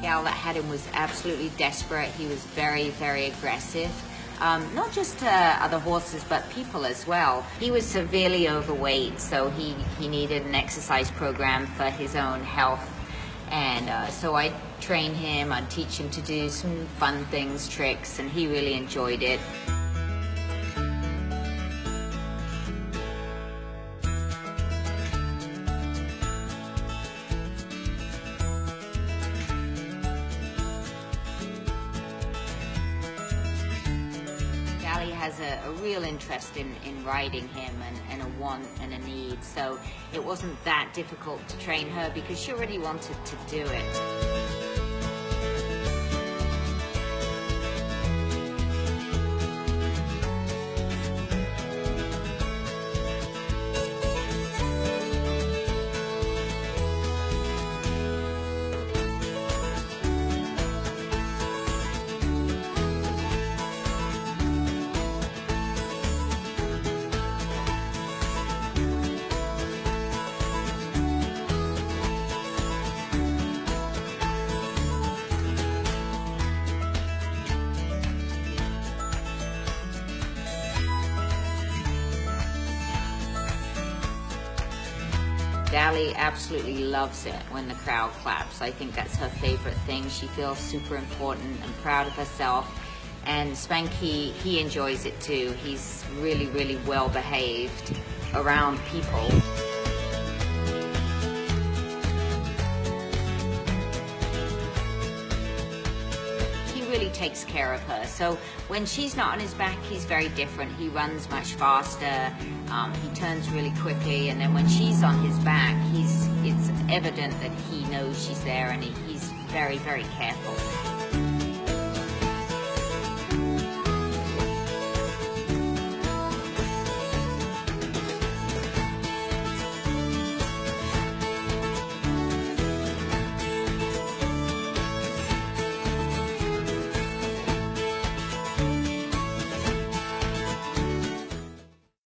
gal that had him was absolutely desperate. He was very, very aggressive. Not just to other horses, but people as well. He was severely overweight, so he needed an exercise program for his own health. And so I train him, I'd teach him to do some fun things, tricks, and he really enjoyed it. Dally has a real interest in riding him and a want and a need, so it wasn't that difficult to train her because she already wanted to do it. Dally absolutely loves it when the crowd claps. I think that's her favorite thing. She feels super important and proud of herself. And Spanky, he enjoys it too. He's really, really well behaved around people. Really takes care of her. So when she's not on his back, he's very different. He runs much faster, he turns really quickly, and then when she's on his back, it's evident that he knows she's there, and he's very, very careful.